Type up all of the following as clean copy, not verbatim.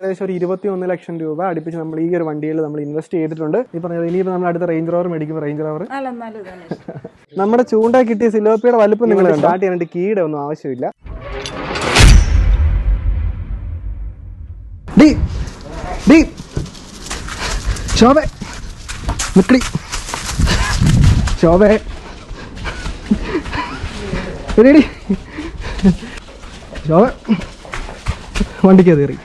ഏകദേശം ഒരു 21 ലക്ഷം രൂപ അടുപ്പിച്ച് നമ്മൾ ഈ ഒരു വണ്ടിയിൽ നമ്മൾ ഇൻവെസ്റ്റ് ചെയ്തിട്ടുണ്ട്. ഈ പറഞ്ഞത് ഇനിയിപ്പോൾ നമ്മൾ അടുത്ത റേഞ്ച് റോവർ മേടിക്കുമ്പോൾ റേഞ്ച് റോവർ നമ്മുടെ ചൂണ്ട കിട്ടിയ സിലോപ്പിയുടെ വലുപ്പം നിങ്ങൾ സ്റ്റാർട്ട് ചെയ്യാനായിട്ട് കീയുടെ ഒന്നും ആവശ്യമില്ല. ശോഭേ നിക്കടി, ശോഭേ ശരി, ശോഭ വണ്ടിക്ക് കയറി.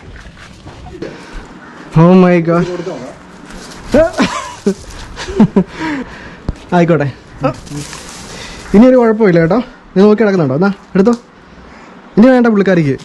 ഓ മൈ ഗോഡ്, ആയിക്കോട്ടെ, ഇനിയൊരു കുഴപ്പമില്ല കേട്ടോ. നീ നോക്കി നടക്കുന്നുണ്ടോ? എന്നാ എടുത്തോ. ഇനി വേണ്ട പുള്ളിക്കാരിക്ക്,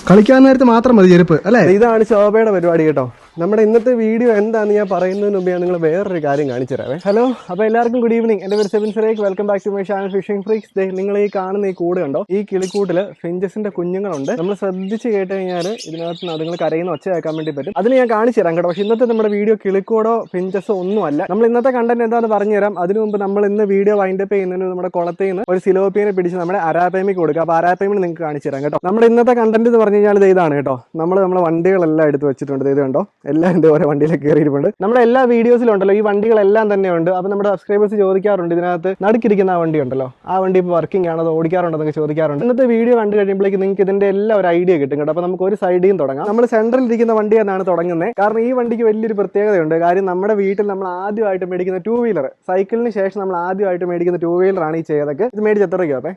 കളിക്കാൻ നേരത്ത് മാത്രം മതി ചെരുപ്പ് അല്ലേ. ഇതാണ് ശോഭയുടെ പരിപാടി കേട്ടോ. നമ്മുടെ ഇന്നത്തെ വീഡിയോ എന്താണെന്ന് ഞാൻ പറയുന്നതിന് മുമ്പ് ഞാൻ നിങ്ങൾ വേറൊരു കാര്യം കാണിച്ചു തരാവേ. ഹലോ, അപ്പോൾ എല്ലാവർക്കും ഗുഡ് ഈവനിങ്. എൻ്റെ പേര് Sebin Surekh. Welcome back to my channel fishing freaks. നിങ്ങൾ ഈ കാണുന്ന ഈ കൂട് കണ്ടോ? ഈ കിളിക്കൂട്ടിൽ ഫിഞ്ചസിന്റെ കുഞ്ഞുങ്ങളുണ്ട്. നമ്മൾ ശ്രദ്ധിച്ച് കേട്ട് കഴിഞ്ഞാൽ ഇതിനകത്ത് അതുങ്ങൾ കരയുന്ന ഒച്ച കേൾക്കാൻ വേണ്ടി പറ്റും. അതിന് ഞാൻ കാണിച്ചു തരാം കേട്ടോ. പക്ഷേ ഇന്നത്തെ നമ്മുടെ വീഡിയോ കിളിക്കൂടോ ഫിഞ്ചസോ ഒന്നുമല്ല. നമ്മൾ ഇന്നത്തെ കണ്ടന്റ് എന്താണെന്ന് പറഞ്ഞുതരാം. അതിനു മുമ്പ് നമ്മൾ ഇന്ന് വീഡിയോ വൈൻഡപ്പ് ചെയ്യുന്നതിന് നമ്മുടെ കുളത്തിൽ നിന്ന് ഒരു സിലോപ്പിയനെ പിടിച്ച് നമ്മുടെ അരാപ്പേമിക്ക് കൊടുക്കുക. അപ്പോൾ അരാപ്പേമിൽ നിങ്ങൾക്ക് കാണിച്ചു തരാം കേട്ടോ. നമ്മുടെ ഇന്നത്തെ കണ്ടന്റ് എന്ന് പറഞ്ഞു കഴിഞ്ഞാൽ ഇതാണ് കേട്ടോ. നമ്മളെ വണ്ടികളെല്ലാം എടുത്ത് വെച്ചിട്ടുണ്ട്. ഇത് കണ്ടോ, എല്ലാവരും ഓരോ വണ്ടിയിലേക്ക് കയറിയിട്ടുണ്ട്. നമ്മുടെ എല്ലാ വീഡിയോസിലും ഉണ്ടല്ലോ ഈ വണ്ടികളെല്ലാം തന്നെ ഉണ്ട്. അപ്പോൾ നമ്മുടെ സബ്സ്ക്രൈബേഴ്സ് ചോദിക്കാറുണ്ട്, ഇതിനകത്ത് നടുക്കിരിക്കുന്ന ആ വണ്ടി ഉണ്ടല്ലോ, ആ വണ്ടി ഇപ്പോൾ വർക്കിംഗ് ആണോ, അത് ഓടിക്കാറുണ്ടെന്നൊക്കെ ചോദിക്കാറുണ്ട്. ഇന്നത്തെ വീഡിയോ കണ്ടു കഴിയുമ്പോഴേക്ക് നിങ്ങൾക്ക് ഇതിന്റെ എല്ലാം ഒരു ഐഡിയ കിട്ടും കേട്ടോ. അപ്പോൾ നമുക്ക് ഒരു സൈഡിൽ തുടങ്ങാം. നമ്മൾ സെൻട്രൽ ഇരിക്കുന്ന വണ്ടി എന്നാണ് തുടങ്ങുന്നത്. കാരണം ഈ വണ്ടിക്ക് വലിയൊരു പ്രത്യേകതയുണ്ട്. കാര്യം നമ്മുടെ വീട്ടിൽ നമ്മൾ ആദ്യമായിട്ട് മേടിക്കുന്ന 2 വീലർ, സൈക്കിളിന് ശേഷം നമ്മൾ ആദ്യമായിട്ട് മേടിക്കുന്ന 2 വീലറാണ് ഈ ചെയ്തൊക്കെ. ഇത് മേടിച്ച് എത്ര രൂപ?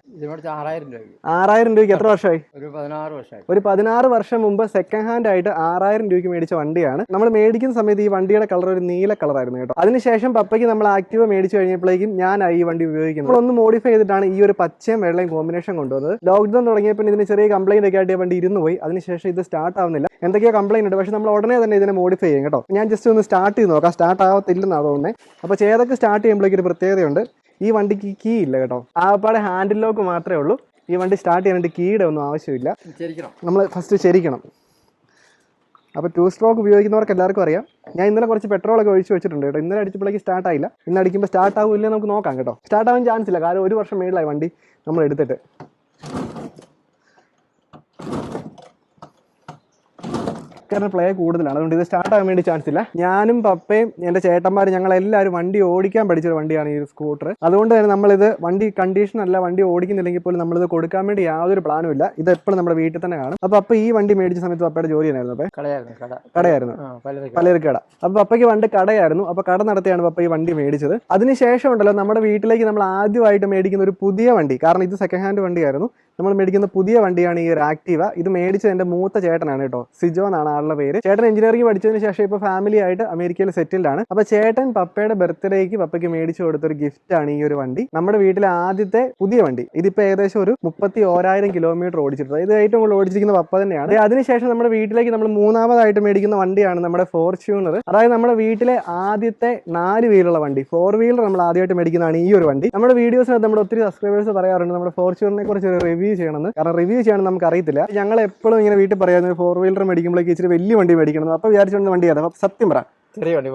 6000 രൂപയ്ക്ക്. എത്ര വർഷമായി? ഒരു 16 വർഷം മുമ്പ് സെക്കൻഡ് ഹാൻഡ് ആയിട്ട് 6000 രൂപയ്ക്ക് മേടിച്ച വണ്ടിയാണ്. നമ്മൾ മേടിക്കുന്ന സമയത്ത് ഈ വണ്ടിയുടെ കളർ ഒരു നീല കളറായിരുന്നു കേട്ടോ. അതിനുശേഷം പപ്പയ്ക്ക് നമ്മൾ ആക്റ്റീവ മേടിച്ചു കഴിഞ്ഞപ്പോഴേക്കും ഞാൻ ഈ വണ്ടി ഉപയോഗിക്കുന്നത്. നമ്മളൊന്ന് മോഡിഫൈ ചെയ്തിട്ടാണ് ഈ ഒരു പച്ചയും വെള്ളയും കോമ്പിനേഷൻ കൊണ്ടുവന്നത്. ലോക്ക്ഡൌൺ തുടങ്ങിയപ്പോൾ ഇതിന് ചെറിയ കംപ്ലൈന്റ് ഒക്കെ ആയിട്ട് വണ്ടി ഇരുന്ന് പോയി. അതിനുശേഷം ഇത് സ്റ്റാർട്ട് ആവുന്നില്ല. എന്തൊക്കെയോ കംപ്ലൈന്റ് ഉണ്ട്. പക്ഷെ നമ്മൾ ഉടനെ തന്നെ ഇതിനെ മോഡിഫൈ ചെയ്യും കേട്ടോ. ഞാൻ ജസ്റ്റ് ഒന്ന് സ്റ്റാർട്ട് ചെയ്ത് നോക്കാം. സ്റ്റാർട്ട് ആവത്തില്ലെന്നാണ് തോന്നുന്നത്. അപ്പോൾ ചെയ്തൊക്കെ സ്റ്റാർട്ട് ചെയ്യുമ്പോഴേക്കും ഒരു പ്രത്യേകതയുണ്ട്. ഈ വണ്ടിക്ക് കീ ഇല്ല കേട്ടോ. ആപ്പാടെ ഹാൻഡിൽ ലോക്ക് മാത്രമേ ഉള്ളൂ. ഈ വണ്ടി സ്റ്റാർട്ട് ചെയ്യാനായിട്ട് കീയുടെ ഒന്നും ആവശ്യമില്ല. നമ്മൾ ഫസ്റ്റ് ശരിക്കണം. അപ്പോൾ 2 സ്ട്രോക്ക് ഉപയോഗിക്കുന്നവർക്ക് എല്ലാവർക്കും അറിയാം. ഞാൻ ഇന്നലെ കുറച്ച് പെട്രോളൊക്കെ ഒഴിച്ച് വെച്ചിട്ടുണ്ട് കേട്ടോ. ഇന്നലെ അടിച്ചപ്പോഴേക്ക് സ്റ്റാർട്ട് ആയില്ല. ഇന്ന് അടിക്കുമ്പോൾ സ്റ്റാർട്ട് ആവില്ല, നമുക്ക് നോക്കാം കേട്ടോ. സ്റ്റാർട്ട് ആവാൻ ചാൻസ് ഇല്ല. കാരണം 1 വർഷം മേളിലായി വണ്ടി നമ്മൾ എടുത്തിട്ട്. പ്ലേ കൂടുതലാണ്, അതുകൊണ്ട് ഇത് സ്റ്റാർട്ട് ആകാൻ വേണ്ടി ചാൻസ് ഇല്ല. ഞാനും പപ്പയും എൻ്റെ ചേട്ടന്മാരും ഞങ്ങളെല്ലാവരും വണ്ടി ഓടിക്കാൻ പഠിച്ചൊരു വണ്ടിയാണ് ഈ സ്കൂട്ടർ. അതുകൊണ്ട് തന്നെ നമ്മളിത് വണ്ടി കണ്ടീഷൻ അല്ല, വണ്ടി ഓടിക്കുന്നില്ലെങ്കിൽ പോലും നമ്മളിത് കൊടുക്കാൻ വേണ്ടി യാതൊരു പ്ലാനും ഇല്ല. ഇത് എപ്പോഴും നമ്മുടെ വീട്ടിൽ തന്നെ കാണും. അപ്പോൾ പപ്പ ഈ വണ്ടി മേടിച്ച സമയത്ത് പപ്പയുടെ ജോലി തന്നെയായിരുന്നു. അപ്പോൾ കടയായിരുന്നു, പലചരക്ക് കട. അപ്പോൾ പപ്പയ്ക്ക് വണ്ടി കടയായിരുന്നു. അപ്പോൾ കട നടത്തിയാണ് പപ്പ ഈ വണ്ടി മേടിച്ചത്. അതിനുശേഷം ഉണ്ടല്ലോ നമ്മുടെ വീട്ടിലേക്ക് നമ്മൾ ആദ്യമായിട്ട് മേടിക്കുന്ന ഒരു പുതിയ വണ്ടി, കാരണം ഇത് സെക്കൻഡ് ഹാൻഡ് വണ്ടിയായിരുന്നു. നമ്മൾ മേടിക്കുന്ന പുതിയ വണ്ടിയാണ് ഈ ഒരു ആക്റ്റീവ. ഇത് മേടിച്ചത് എൻ്റെ മൂത്ത ചേട്ടനാണ് കേട്ടോ. സിജോ എന്നാണ് ആളുടെ പേര്. ചേട്ടൻ എഞ്ചിനീയറിംഗ് പഠിച്ചതിന് ശേഷം ഇപ്പോൾ ഫാമിലി ആയിട്ട് അമേരിക്കയിൽ സെറ്റിൽഡ് ആണ്. അപ്പോൾ ചേട്ടൻ പപ്പയുടെ ബർത്ത്ഡേക്ക് പപ്പയ്ക്ക് മേടിച്ചു കൊടുത്തൊരു ഗിഫ്റ്റ് ആണ് ഈ ഒരു വണ്ടി. നമ്മുടെ വീട്ടിലെ ആദ്യത്തെ പുതിയ വണ്ടി. ഇതിപ്പോൾ ഏകദേശം ഒരു 31,000 കിലോമീറ്റർ ഓടിച്ചിട്ടുണ്ട്. ഇത് ഏറ്റവും കൂടുതൽ ഓടിച്ചിരിക്കുന്ന പപ്പ തന്നെയാണ്. അതിനുശേഷം നമ്മുടെ വീട്ടിലേക്ക് നമ്മൾ മൂന്നാമതായിട്ട് മേടിക്കുന്ന വണ്ടിയാണ് നമ്മുടെ ഫോർച്യൂണർ. അതായത് നമ്മുടെ വീട്ടിലെ ആദ്യത്തെ 4 വീലുള്ള വണ്ടി, 4 വീലർ നമ്മൾ ആദ്യമായിട്ട് മേടിക്കുന്നതാണ് ഈ ഒരു വണ്ടി. നമ്മുടെ വീഡിയോസിനകത്ത് നമ്മുടെ ഒത്തിരി സബ്സ്ക്രൈബേഴ്സ് പറയാറുണ്ട് നമ്മുടെ ഫോർച്യൂണറിനെ കുറിച്ച് ഒരു റിവ്യൂ ചെയ്യണമെന്ന്. കാരണം റിവ്യൂ ചെയ്യണം നമുക്ക് അറിയത്തില്ല. ഞങ്ങൾ എപ്പോഴും ഇങ്ങനെ വീട്ടിൽ പറയായിരുന്നു 4 വീലർ മേടിക്കുമ്പോഴേക്ക് ഇച്ചിരി വലിയ വണ്ടി മേടിക്കണം. അപ്പോൾ വിചാരിച്ചുകൊണ്ട് വണ്ടി അതാ. സത്യം പറ, ചെറിയ വണ്ടി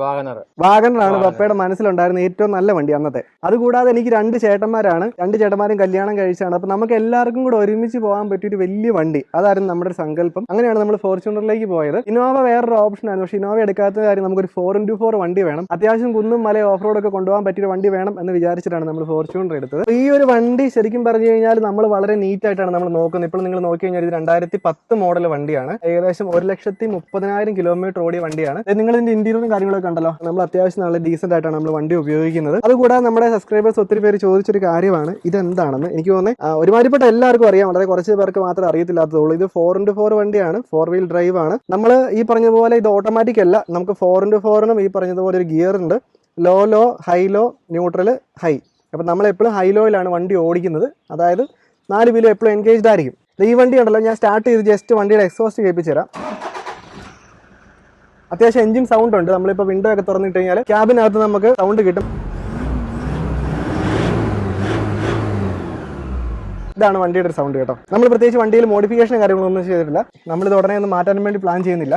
വാഗണറാണ് പപ്പയുടെ മനസ്സിലുണ്ടായിരുന്ന ഏറ്റവും നല്ല വണ്ടി അന്നത്തെ. അതുകൂടാതെ എനിക്ക് 2 ചേട്ടന്മാരാണ്. 2 ചേട്ടന്മാരും കല്യാണം കഴിച്ചാണ്. അപ്പൊ നമുക്ക് എല്ലാവർക്കും കൂടെ ഒരുമിച്ച് പോകാൻ പറ്റിയൊരു വലിയ വണ്ടി, അതായിരുന്നു നമ്മുടെ ഒരു സങ്കല്പം. അങ്ങനെയാണ് നമ്മൾ ഫോർച്യൂണറിലേക്ക് പോയത്. ഇന്നോവ വേറൊരു ഓപ്ഷൻ ആയിരുന്നു. പക്ഷേ ഇന്നോവ എടുക്കാത്ത കാര്യം നമുക്കൊരു 4x4 വണ്ടി വേണം. അത്യാവശ്യം കുന്നും മല ഓഫ് റോഡ് ഒക്കെ കൊണ്ടുപോകാൻ പറ്റിയൊരു വണ്ടി വേണം എന്ന് വിചാരിച്ചിട്ടാണ് നമ്മൾ ഫോർച്യൂണർ എടുത്തത്. ഈ ഒരു വണ്ടി ശരിക്കും പറഞ്ഞു കഴിഞ്ഞാൽ നമ്മൾ വളരെ നീറ്റ് ആയിട്ടാണ് നമ്മൾ നോക്കുന്നത്. ഇപ്പോൾ നിങ്ങൾ നോക്കി കഴിഞ്ഞാൽ ഇത് 2010 മോഡൽ വണ്ടിയാണ്. ഏകദേശം 1,30,000 കിലോമീറ്റർ ഓടിയ വണ്ടിയാണ്. നിങ്ങൾ ഇതിന്റെ ഇന്റീരിയർ കാര്യങ്ങളൊക്കെ ഉണ്ടല്ലോ, നമ്മൾ അത്യാവശ്യം നല്ല ഡീസന്റ് ആയിട്ടാണ് നമ്മൾ വണ്ടി ഉപയോഗിക്കുന്നത്. അതുകൂടാതെ നമ്മുടെ സബ്സ്ക്രൈബേഴ്സ് ഒത്തിരി പേര് ചോദിച്ചൊരു കാര്യമാണ് ഇതെന്താണെന്ന്. എനിക്ക് തോന്നുന്നത് ഒരുമാതിരിപ്പെട്ട എല്ലാവർക്കും അറിയാം, വളരെ കുറച്ച് പേർക്ക് മാത്രമേ അറിയത്തില്ലാത്തതുള്ളൂ. ഇത് 4x4 വണ്ടിയാണ്, 4 വീൽ ഡ്രൈവ് ആണ്. നമ്മൾ ഈ പറഞ്ഞതുപോലെ ഇത് ഓട്ടോമാറ്റിക് അല്ല. നമുക്ക് 4x4നും ഈ പറഞ്ഞതുപോലെ ഒരു ഗിയർ ഉണ്ട്. Low, high low, neutral, high. അപ്പം നമ്മൾ എപ്പോഴും ഹൈ ലോയിലാണ് വണ്ടി ഓടിക്കുന്നത്. അതായത് 4 വീലും എപ്പോഴും എൻഗേജ്ഡ് ആയിരിക്കും. ഈ വണ്ടി ഉണ്ടല്ലോ, ഞാൻ സ്റ്റാർട്ട് ചെയ്ത് ജസ്റ്റ് വണ്ടിയുടെ എക്സോസ്റ്റ് കേൾപ്പിച്ചു തരാം. അത്യാവശ്യം എഞ്ചിൻ സൗണ്ട് ഉണ്ട്. നമ്മളിപ്പോൾ വിൻഡോ ഒക്കെ തുറന്നിട്ട് കഴിഞ്ഞാൽ ക്യാബിനകത്ത് നമുക്ക് സൗണ്ട് കിട്ടും. ഇതാണ് വണ്ടിയുടെ ഒരു സൗണ്ട് കേട്ടോ. നമ്മൾ പ്രത്യേകിച്ച് വണ്ടിയിൽ മോഡിഫിക്കേഷൻ കാര്യങ്ങളൊന്നും ചെയ്തിട്ടില്ല. നമ്മളിത് ഉടനെ ഒന്നും മാറ്റാൻ വേണ്ടി പ്ലാൻ ചെയ്യുന്നില്ല.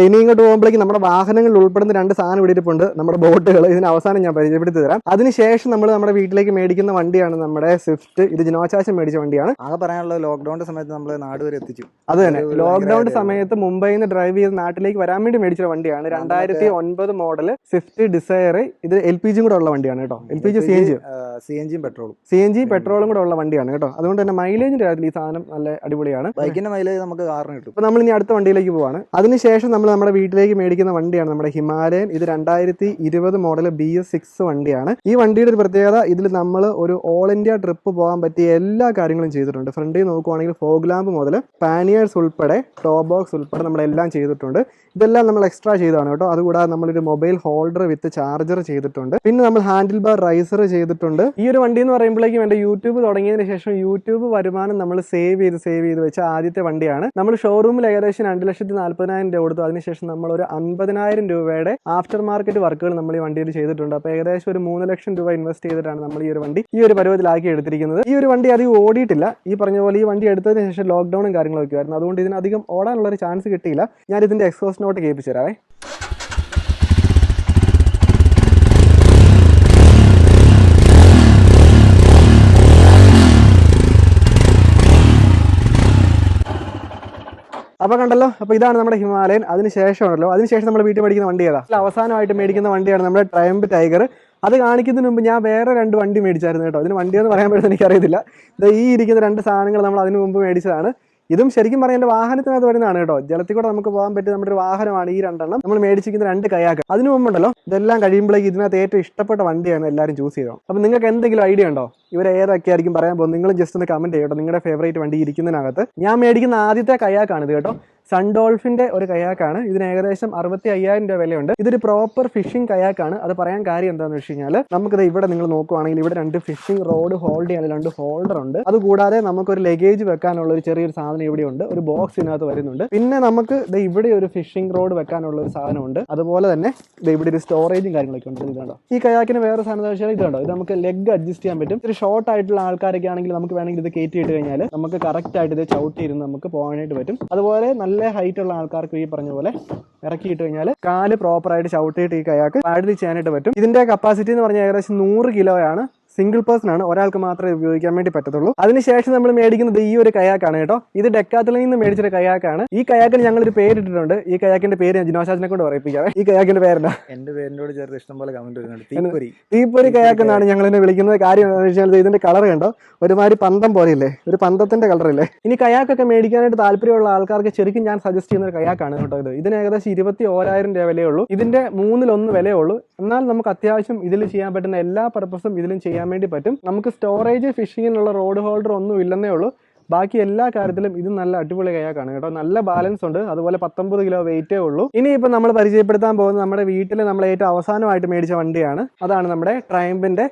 ഇനി ഇങ്ങോട്ട് പോകുമ്പോഴേക്കും നമ്മുടെ വാഹനങ്ങളിൽ ഉൾപ്പെടുന്ന 2 സാധനം ഇടിയിട്ടുണ്ട്, നമ്മുടെ ബോട്ടുകൾ. ഇതിന് അവസാനം ഞാൻ പരിചയപ്പെടുത്തി തരാം. അതിനുശേഷം നമ്മൾ നമ്മുടെ വീട്ടിലേക്ക് മേടിക്കുന്ന വണ്ടിയാണ് നമ്മുടെ സ്വിഫ്റ്റ്. ഇത് ജിനോചാച്ചൻ മേടിച്ച വണ്ടിയാണ്. ആകെ പറയാനുള്ള ലോക്ക്ഡൌണിന്റെ സമയത്ത് നമ്മൾ നാട് വരെ എത്തിച്ചു. അത് തന്നെ, ലോക്ക്ഡൌൺ സമയത്ത് മുംബൈയിൽ നിന്ന് ഡ്രൈവ് ചെയ്ത് നാട്ടിലേക്ക് വരാൻ വേണ്ടി മേടിച്ച വണ്ടിയാണ്. 2009 മോഡൽ സ്വിഫ്റ്റ് ഡിസയർ. ഇത് LPG കൂടെ ഉള്ള വണ്ടിയാണ് കേട്ടോ. LPG CNG പെട്രോളും കൂടെ ഉള്ള വണ്ടിയാണ് കേട്ടോ. അതുകൊണ്ട് തന്നെ മൈലേജിന്റെ കാര്യത്തിൽ ഈ സാധനം നല്ല അടിപൊളിയാണ്. ബൈക്കിന്റെ മൈലേജ് നമുക്ക് കാറിന് കിട്ടും. അപ്പോൾ നമ്മൾ ഇനി അടുത്ത വണ്ടിയിലേക്ക് പോവാണ്. അതിനുശേഷം നമ്മൾ നമ്മുടെ വീട്ടിലേക്ക് മേടിക്കുന്ന വണ്ടിയാണ് നമ്മുടെ ഹിമാലയൻ. ഇത് 2020 മോഡൽ BS6 വണ്ടിയാണ്. ഈ വണ്ടിയുടെ ഒരു പ്രത്യേകത, ഇതിൽ നമ്മൾ ഒരു ഓൾ ഇന്ത്യ ട്രിപ്പ് പോകാൻ പറ്റിയ എല്ലാ കാര്യങ്ങളും ചെയ്തിട്ടുണ്ട്. ഫ്രണ്ടിൽ നോക്കുവാണെങ്കിൽ ഫോഗ് ലാമ്പ് മുതൽ പാനിയേഴ്സ് ഉൾപ്പെടെ ടോപ്പ് ബോക്സ് ഉൾപ്പെടെ നമ്മളെല്ലാം ചെയ്തിട്ടുണ്ട്. ഇതെല്ലാം നമ്മൾ എക്സ്ട്രാ ചെയ്തതാണ് കേട്ടോ. അതുകൂടാതെ നമ്മളൊരു മൊബൈൽ ഹോൾഡർ വിത്ത് ചാർജർ ചെയ്തിട്ടുണ്ട്. പിന്നെ നമ്മൾ ഹാൻഡിൽ ബാർ റൈസർ ചെയ്തിട്ടുണ്ട്. ഈ ഒരു വണ്ടി എന്ന് പറയുമ്പോഴേക്കും എൻ്റെ യൂട്യൂബ് തുടങ്ങിയതിന് ശേഷം യൂട്യൂബ് വരുമാനം നമ്മൾ സേവ് ചെയ്ത് വെച്ച ആദ്യത്തെ വണ്ടിയാണ്. നമ്മൾ ഷോറൂമിൽ ഏകദേശം 2,40,000 രൂപ കൊടുത്തു. അതിനുശേഷം നമ്മൾ ഒരു 50,000 രൂപയുടെ ആഫ്റ്റർ മാർക്കറ്റ് വർക്കുകൾ നമ്മൾ ഈ വണ്ടിയിൽ ചെയ്തിട്ടുണ്ട്. അപ്പോൾ ഏകദേശം ഒരു 3 ലക്ഷം രൂപ ഇൻവെസ്റ്റ് ചെയ്തിട്ടാണ് നമ്മൾ ഈ ഒരു വണ്ടി ഈ ഒരു പരുവത്തിലാക്കി എടുത്തിരിക്കുന്നത്. ഈ ഒരു വണ്ടി അധികം ഓടിയിട്ടില്ല. ഈ പറഞ്ഞ പോലെ ഈ വണ്ടി എടുത്തതിന് ശേഷം ലോക്ക്ഡൌണും കാര്യങ്ങളൊക്കെ ആയിരുന്നു. അതുകൊണ്ട് ഇതിനധികം ഓടാനുള്ള ഒരു ചാൻസ് കിട്ടിയില്ല. ഞാൻ ഇതിന്റെ എക്സോസ്റ്റ് നോട്ട് കേൾപ്പിച്ചു തരാവേ. അപ്പോൾ കണ്ടല്ലോ, അപ്പോൾ ഇതാണ് നമ്മുടെ ഹിമാലയൻ. അതിനുശേഷം നമ്മൾ വീട്ടിൽ മേടിക്കുന്ന വണ്ടി ഏതാ? അവസാനമായിട്ട് മേടിക്കുന്ന വണ്ടിയാണ് നമ്മുടെ ട്രയംഫ് ടൈഗർ. അത് കാണിക്കുന്നതിന് മുമ്പ് ഞാൻ വേറെ 2 വണ്ടി മേടിച്ചായിരുന്നു കേട്ടോ. ഇതിന് വണ്ടിയെന്ന് പറയാൻ പറ്റുന്നത് എനിക്കറിയത്തില്ല. ഈ ഇരിക്കുന്ന 2 സാധനങ്ങൾ നമ്മൾ അതിന് മുമ്പ് മേടിച്ചതാണ്. ഇതും ശരിക്കും പറഞ്ഞാൽ എൻ്റെ വാഹനത്തിനകത്ത് വരുന്നതാണ് കേട്ടോ. ജലത്തിൽ കൂടെ നമുക്ക് പോകാൻ പറ്റിയ നമ്മുടെ ഒരു വാഹനമാണ് ഈ 2 എണ്ണം. നമ്മൾ മേടിച്ചിരിക്കുന്ന 2 കയാക്ക്. അതിന് മുമ്പുണ്ടല്ലോ, ഇതെല്ലാം കഴിയുമ്പോഴേക്ക് ഇതിനകത്ത് ഏറ്റവും ഇഷ്ടപ്പെട്ട വണ്ടിയാണ് എല്ലാവരും ചൂസ് ചെയ്തോ. അപ്പോൾ നിങ്ങൾക്ക് എന്തെങ്കിലും ഐഡിയ ഉണ്ടോ ഇവരെ ഏതൊക്കെ ആയിരിക്കും പറയാൻ പോകുന്നത്? നിങ്ങൾ ജസ്റ്റ് ഒന്ന് കമന്റ് ചെയ്യട്ടോ, നിങ്ങളുടെ ഫേവറേറ്റ് വണ്ടി ഇരിക്കുന്നതിനകത്ത്. ഞാൻ മേടിക്കുന്ന ആദ്യത്തെ കയാക്കാണ് ഇത് കേട്ടോ. സൺഡോൾഫിന്റെ ഒരു കയാക്കാണ്. ഇതിന് ഏകദേശം 65,000 രൂപ വിലയുണ്ട്. ഇതൊരു പ്രോപ്പർ ഫിഷിംഗ് കയാക്കാണ്. അത് പറയാൻ കാര്യം എന്താണെന്ന് വെച്ച് കഴിഞ്ഞാൽ, നമുക്കിത് ഇവിടെ നിങ്ങൾ നോക്കുവാണെങ്കിൽ ഇവിടെ 2 ഫിഷിംഗ് റോഡ് ഹോൾഡ് ചെയ്യാൻ 2 ഹോൾഡർ ഉണ്ട്. അതുകൂടാതെ നമുക്കൊരു ലഗേജ് വെക്കാനുള്ള ഒരു ചെറിയൊരു സാധനം ഇവിടെ ഉണ്ട്. ഒരു ബോക്സ് ഇതിനകത്ത് വരുന്നുണ്ട്. പിന്നെ നമുക്ക് ഇവിടെ ഒരു ഫിഷിംഗ് റോഡ് വെക്കാനുള്ള ഒരു സാധനമുണ്ട്. അതുപോലെ തന്നെ ഇവിടെ ഒരു സ്റ്റോറേജും കാര്യങ്ങളൊക്കെ ഉണ്ട്. ഇതുണ്ടോ, ഈ കയാക്കിന് വേറെ സാധനം എന്താ വെച്ചാൽ ഇതുണ്ടോ, ഇത് നമുക്ക് ലെഗ് അഡ്ജസ്റ്റ് ചെയ്യാൻ പറ്റും. ഒരു ഷോർട്ട് ആയിട്ടുള്ള ആൾക്കാരൊക്കെ ആണെങ്കിൽ നമുക്ക് വേണമെങ്കിൽ ഇത് കയറ്റിയിട്ട് കഴിഞ്ഞാൽ നമുക്ക് കറക്റ്റ് ആയിട്ട് ഇത് ചവിട്ടിയിരുന്ന് നമുക്ക് പോകാനായിട്ട് പറ്റും. അതുപോലെ നല്ല ഹൈറ്റ് ഉള്ള ആൾക്കാർക്ക് ഈ പറഞ്ഞ പോലെ ഇറക്കിയിട്ട് കഴിഞ്ഞാൽ കാല് പ്രോപ്പറായിട്ട് ചവിട്ടിയിട്ട് ഈ കയാക്ക് പാഡിൽ ചെയ്യാനായിട്ട് പറ്റും. ഇതിന്റെ കപ്പാസിറ്റി എന്ന് പറഞ്ഞാൽ ഏകദേശം 100 കിലോയാണ്. സിംഗിൾ പേഴ്സൺ ആണ്, ഒരാൾക്ക് മാത്രമേ ഉപയോഗിക്കാൻ വേണ്ടി പറ്റത്തുള്ളൂ. അതിനുശേഷം നമ്മൾ മേടിക്കുന്നത് ഈ ഒരു കയാക്കാണ് കേട്ടോ. ഇത് ഡെക്കാത്തലിൽ നിന്ന് മേടിച്ചൊരു കയാക്കാണ്. ഈ കയാക്കിന് ഞങ്ങളൊരു പേരിട്ടിട്ടുണ്ട്. ഈ കയാക്കിന്റെ പേര് ഞാൻ ജിനോശാസിനെ കൊണ്ട് പറയിപ്പിക്കാവേ. ഈ കയാക്കിന്റെ പേരെന്താ? എന്റെ പേരിനോട് ചേർത്ത് ഇഷ്ടംപോലെ കമന്റ് വരുന്നുണ്ട്. തീപ്പൊരി കയാക്ക് എന്നാണ് ഞങ്ങൾ ഇതിനെ വിളിക്കുന്നത്. കാര്യം എന്താണെന്ന് വെച്ചാൽ ഇതിന്റെ കളർ കണ്ടോ, ഒരുമാതിരി പന്തം പോലെയില്ലേ, ഒരു പന്തത്തിന്റെ കളറില്ലേ. ഇനി കയാക്കൊക്കെ മേടിക്കാനായിട്ട് താല്പര്യമുള്ള ആൾക്കാർക്ക് ശരിക്കും ഞാൻ സജസ്റ്റ് ചെയ്യുന്ന ഒരു കയാക്കാണ് കേട്ടോ. ഇതിന് ഏകദേശം 21,000 രൂപ വിലയേ ഉള്ളൂ. ഇതിന്റെ 1/3 വിലയേ ഉള്ളൂ. എന്നാൽ നമുക്ക് അത്യാവശ്യം ഇതിൽ ചെയ്യാൻ പറ്റുന്ന എല്ലാ പർപ്പസും ഇതിലും ചെയ്യാൻ വേണ്ടി പറ്റും. നമുക്ക് സ്റ്റോറേജ് ഫിഷിങ്ങിനുള്ള റോഡ് ഹോൾഡർ ഒന്നും ഇല്ലെന്നേ ഉള്ളൂ. ബാക്കി എല്ലാ കാര്യത്തിലും ഇത് നല്ല അടിപൊളി കയാക്കാണ് കേട്ടോ. നല്ല ബാലൻസ് ഉണ്ട്. അതുപോലെ 19 കിലോ വെയിറ്റേ ഉള്ളൂ. ഇനിയിപ്പോൾ നമ്മൾ പരിചയപ്പെടുത്താൻ പോകുന്നത് നമ്മുടെ വീട്ടിൽ നമ്മൾ ഏറ്റവും അവസാനമായിട്ട് മേടിച്ച വണ്ടിയാണ്. അതാണ് നമ്മുടെ ട്രയംഫിന്റെ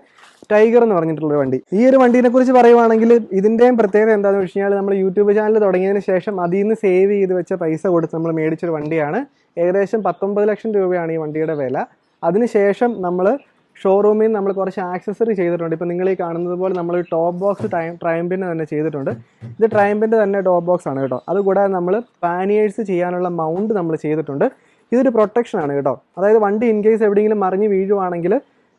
ടൈഗർ എന്ന് പറഞ്ഞിട്ടുള്ള വണ്ടി. ഈ ഒരു വണ്ടീനെ കുറിച്ച് പറയുവാണെങ്കിൽ ഇതിന്റെയും പ്രത്യേകത എന്താണെന്ന് വെച്ച് കഴിഞ്ഞാൽ, നമ്മൾ യൂട്യൂബ് ചാനൽ തുടങ്ങിയതിന് ശേഷം അതിൽ നിന്ന് സേവ് ചെയ്ത് വെച്ച പൈസ കൊടുത്ത് നമ്മൾ മേടിച്ചൊരു വണ്ടിയാണ്. ഏകദേശം 19 ലക്ഷം രൂപയാണ് ഈ വണ്ടിയുടെ വില. അതിനുശേഷം നമ്മൾ ഷോറൂമിൽ നിന്ന് നമ്മൾ കുറച്ച് ആക്സസറി ചെയ്തിട്ടുണ്ട്. ഇപ്പം നിങ്ങൾ ഈ കാണുന്നത് പോലെ നമ്മൾ ടോപ്പ് ബോക്സ് ട്രയംഫിൻ്റെ തന്നെ ചെയ്തിട്ടുണ്ട്. ഇത് ട്രയംഫിൻ്റെ തന്നെ ടോപ്പ് ബോക്സ് ആണ് കേട്ടോ. അതുകൂടാതെ നമ്മൾ പാനിയേഴ്സ് ചെയ്യാനുള്ള മൗണ്ട് നമ്മൾ ചെയ്തിട്ടുണ്ട്. ഇതൊരു പ്രൊട്ടക്ഷൻ ആണ് കേട്ടോ. അതായത് വണ്ടി ഇൻ കേസ് എവിടെയെങ്കിലും മറിഞ്ഞ് വീഴുവാണെങ്കിൽ